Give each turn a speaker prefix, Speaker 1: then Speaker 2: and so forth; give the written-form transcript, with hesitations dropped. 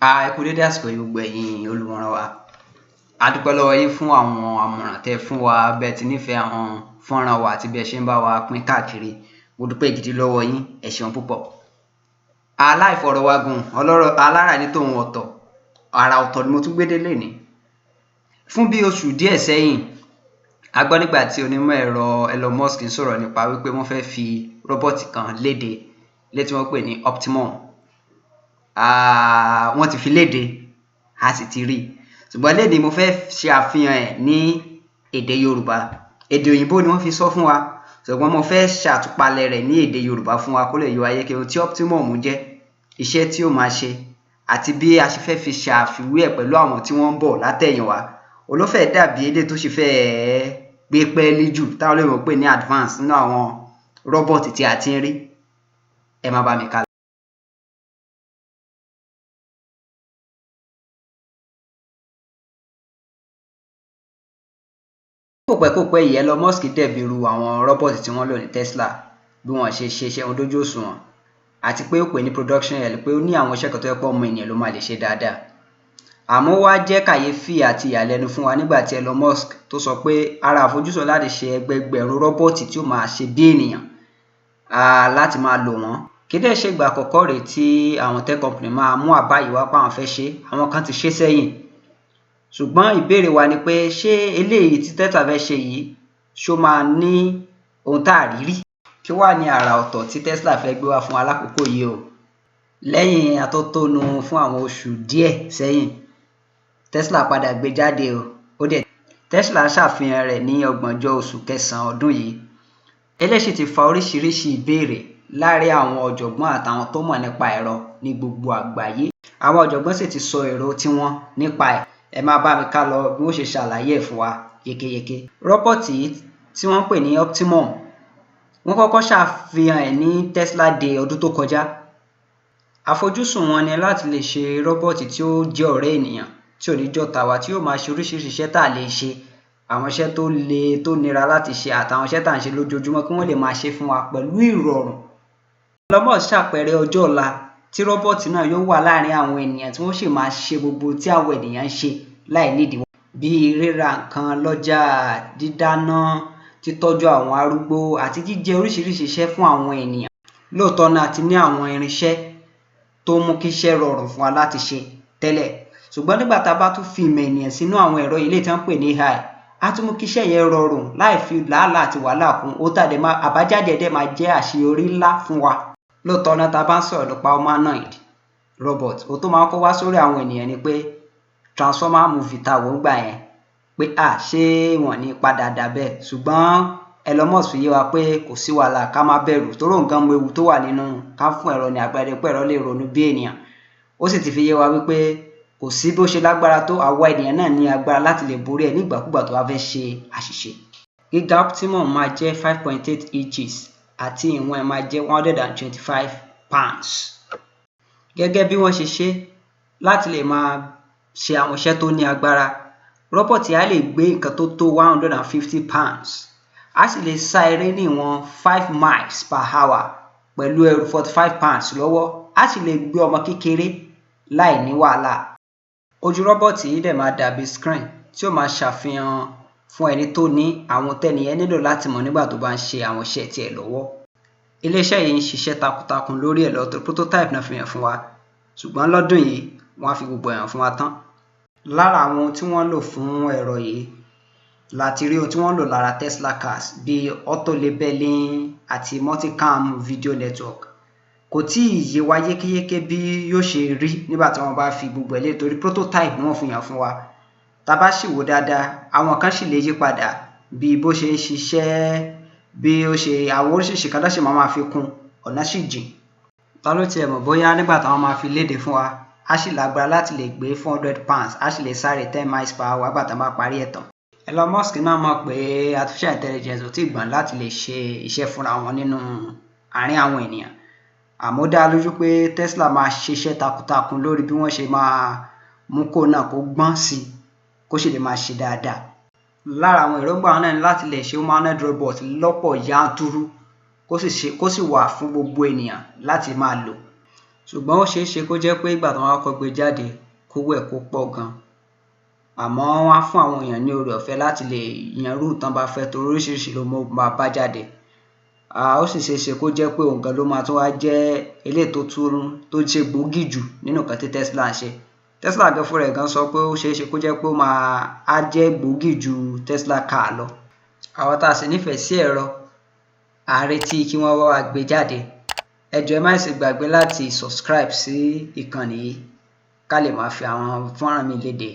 Speaker 1: Ẹ kú dédé àsìkò yìí gbogbo ẹ̀yin olùwòran wa. A dúpẹ́ lọ́wọ́ yín fún àwọn àmọ̀ràn tẹ́ fún wa, bẹ́ẹ̀ ti nífẹ̀ẹ́ àwọn fọ́nrán wa àti bí ẹ ṣe ń bá wa pín káàkiri. Mo dúpẹ́ gidi lọ́wọ́ yín, ẹ ṣeun púpọ̀. Aláìfọ̀rọ̀wágùn ọlọ́rọ̀ alára ní tòun ọ̀tọ̀, àrà ọ̀tọ̀ ni mo tún gbé dé lénìí. Fún bí oṣù díẹ̀ sẹ́yìn, a gbọ́ nígbà tí onímọ̀ ẹ̀rọ Elon Musk ń sọ̀rọ̀ nípa wípé wọ́n fẹ́ fi rọ́bọ̀tì kan léde, tí wọ́n pè ní Optimus. Wọ́n ti fi léde, a sì ti rí. Ṣùgbọ́n léde mo fẹ́ ṣe àfihàn ẹ̀ ní èdè Yorùbá. Èdè òyìnbó ni wọ́n fi sọ fún wa, ṣùgbọ́n mo fẹ́ ṣàtúpalẹ̀ rẹ̀ ní èdè Yorùbá fún wa kó lè yé wa yéké ohun tí Optimus jẹ́, iṣẹ́ tí ó máa ṣe, àti bí a ṣe fẹ́ fi ṣàfiwé ẹ̀ pẹ̀lú àwọn tí wọ́n ń bọ̀ látẹ̀yìnwá. Olófẹ́ dàbí èdè tó ṣe fẹ́ gbé pẹ́ẹ́lí jù táwọn olóyìnbó pè ní advance nínú àwọn rọ́bọ̀tì tí a ti ń rí. Ẹ má bá mi kálọ. Kòpẹ́kòpẹ́ yìí Elon Musk dẹ̀bìrú àwọn rọ́bọ̀tì tí wọ́n lò ní Tesla bí wọ́n ṣe ṣe iṣẹ́ wọn dójú òṣùwọ̀n, àti pé ó pè ní production hell, pé ó ní àwọn iṣẹ́ kan tó yẹ pé ọmọ ènìyàn ló máa lè ṣe dáadáa. Àmọ́ wá jẹ́ kàyéfì àti ìyàlẹ́nu fún wa nígbà tí Elon Musk tó sọ pé ara àfojúsùn láti ṣe ẹgbẹgbẹ̀rún rọ́bọ̀tì tí ó máa ṣe bí ènìyàn láti máa lò wọ́n. Kì í dẹ̀ ṣe ìgbà àkọ́kọ́ rèé tí àwọn tech company máa mú àbá yìí wá pé àwọn fẹ́ ṣe, àwọn kan ti ṣe sẹ́yìn. Ṣùgbọ́n ìbéèrè wa ni pé ṣé eléyìí tí Tesla fẹ́ ṣe yìí ṣó máa ní ohun tá a rí rí? Kí wá ní àrà ọ̀tọ̀ tí Tesla fẹ́ gbé wá fún alákòókò yìí o? Lẹ́yìn atótónu fún àwọn oṣù díẹ̀ sẹ́yìn, Tesla padà gbé jáde o. Tesla ṣàfihàn rẹ̀ ní 30 oṣù kẹsàn-án ọdún yìí. Eléyìí ti fa oríṣiríṣi ìbéèrè láàárín àwọn ọ̀jọ̀gbọ́n àtàwọn tó mọ̀ nípa ẹ̀rọ ní gbogbo àgbáyé. Àwọn ọ̀jọ̀gbọ́n sì ti sọ èrò tiwọn nípa ẹ̀. Ẹ máa bá mi ká lọ bí wọ́n ṣe ṣàlàyé ẹ̀ fún wa yékéyéké. Rọ́bọ̀tì tí wọ́n pè ní Optimus, wọ́n kọ́kọ́ ṣàfihàn ẹ̀ ní Tesla Day ọdún tó kọjá. Àfojúsùn wọn ni láti lè ṣe rọ́bọ̀tì tí ó jẹ́ ọ̀rẹ́ ènìyàn, tí ò ní jọ̀tá wa, tí yóò máa ṣe oríṣiríṣi iṣẹ́ tá a lè ṣe, àwọn iṣẹ́ tó le tó nira láti ṣe àtàwọn iṣẹ́ tá à ń ṣe lójoojúmọ́ kí wọ́n lè máa ṣe fún wa pẹ̀lú ìrọ̀rùn. Elon Musk ṣàpẹẹrẹ ọjọ́ ọ̀la tí rọ́bọ̀tì náà yóò wà láàárín àwọn ènìyàn tí wọ́n sì máa ṣe gbogbo tí àwọn ènìyàn ń ṣe láì nídìí wọn, bíi ríra nǹkan lọ́jà, dídáná, títọ́jú àwọn arúgbó àti jíjẹ oríṣiríṣi iṣẹ́ fún àwọn ènìyàn. Lóòótọ́ náà ti ní àwọn irinṣẹ́ tó mú kí iṣẹ́ rọrùn fún wa láti ṣe tẹ́lẹ̀, ṣùgbọ́n nígbà tá a bá tún fi ìmọ̀ ènìyàn sínú àwọn ẹ̀rọ ilé tí wọ́n pè ní AI, á tún mú kí iṣẹ́ yẹn rọrùn láì fi làálàá àti wàhálà kún. Ó tàdé àbájáde ẹ̀dẹ̀ máa jẹ́ àṣeyọrí ńlá fún wa. Lóòótọ́ náà tá a bá ń sọ̀rọ̀ nípa humanoid robot, ó tó máa ń kó wá sórí àwọn ènìyàn ni pé Transformer movie tá wọ́n gbà yẹn, pé ṣé wọ́n ní padà dà bẹ́ẹ̀. Ṣùgbọ́n Elon Musk fi yé wa pé kò sí wàhálà, ká má bẹ̀rù, torí nǹkan mọ ewu tó wà nínú ká fún ẹ̀rọ ní àpẹẹrẹ pé ẹ̀rọ lè ronú bí ènìyàn. Ó sì ti fi yé wa wípé kò sí bó ṣe lágbára tó, àwa ènìyàn náà ní agbára láti lè borí ẹ̀ nígbàkúgbà tó bá fẹ́ ṣe àṣìṣe. Gíga Optimus máa jẹ́ 5.8 inches àti ìwọ̀n ẹ̀ máa jẹ́ 125 pounds. Gẹ́gẹ́ bí wọ́n ṣe ṣe láti lè máa ṣe àwọn iṣẹ́ tó ní agbára, rọ́bọ̀tì á lè gbé nǹkan tó tó 150 pounds. Á sì lè sá eré ní ìwọ̀n 5 miles per hour pẹ̀lú ẹrù 45 pounds lọ́wọ́. Á sì lè gbé ọmọ kékeré láì ní wàhálà. Ojú rọ́bọ̀tì yìí dẹ̀ máa dàbí screen tí ó máa ṣàfihàn fún ẹni tó ní àwọn tẹ́nìyẹn nílò láti mọ̀ nígbà tó bá ń ṣe àwọn iṣẹ́ tiẹ̀ lọ́wọ́. Iléeṣẹ́ yìí ń ṣiṣẹ́ takuntakun lórí ẹ̀ lọ́tọ̀, prototype náà fi hàn fún wa, ṣùgbọ́n lọ́dún yìí wọ́n á fi gbogbo hàn fún wa tán. Lára àwọn ohun tí wọ́n lò fún ẹ̀rọ yìí láti rí ohun tí wọ́n lò lára Tesla cars bíi auto labeling àti multicam video network. Kò tí ì yé wa yékéyéké bí yóò ṣe rí nígbà tí wọ́n bá fi gbogbo ẹ̀ lé, torí prototype wọ́n fi hàn fún wa. Tá bá sì wò dáadáa, àwọn kan sì lè yí padà bí bó ṣe ń ṣiṣẹ́, bí ó ṣe àwọn oríṣiríṣi kan lọ́sẹ̀ máa fi kún, ọ̀nà sì jìn. Ta ló tiẹ̀ mọ̀ bóyá nígbà táwọn máa fi léde fún wa, á sì lágbára láti lè gbé 400 pounds, á sì lè sáré 10 miles per hour nígbà tá a bá parí ẹ̀ tán. Elon Musk náà mọ̀ pé artificial intelligence ò tí ì gbọ́n láti lè ṣe iṣẹ́ fúnra wọn nínú àárín àwọn ènìyàn. Àmọ́ dá lójú pé Tesla máa ṣiṣẹ́ takuntakun lórí bí wọ́n ṣe máa mú kó náà kó gbọ́n sí i, kó sì lè máa ṣe dáadáa. Lára àwọn èròǹgbà náà ni láti lè ṣe humanoid robot lọ́pọ̀ yanturu kó sì wà fún gbogbo ènìyàn láti máa lò. ṣùgbọ́n ó ṣeé ṣe kó jẹ́ pé ìgbà tí wọ́n kọ́kọ́ gbé jáde kówó ẹ̀ kó pọ̀ gan, àmọ́ wọ́n á fún àwọn èèyàn ní oore ọ̀fẹ́ láti lè yan irú tán bá fẹ́, torí oríṣiríṣi ló máa bá jáde. Ó sì ṣeé ṣe kó jẹ́ pé òun gan ló máa tún wá jẹ́ eléyìí tó ṣe gbòógì jù nínú nǹkan tí Tesla ń ṣe. Tesla gan fúnra ẹ̀ gan sọ pé ó ṣeé ṣe kó jẹ́ pé á jẹ́ gbòógì ju Tesla car lọ. Àwọn tá a sì nífẹ̀ẹ́ sí ẹ̀rọ, à ń retí kí wọ́n wá gbé jáde. Ẹ jọ̀ọ́ ẹ má sì gbàgbé láti subscribe sí ìkànnì yìí ká lè máa fi àwọn fọ́nrán mi léde.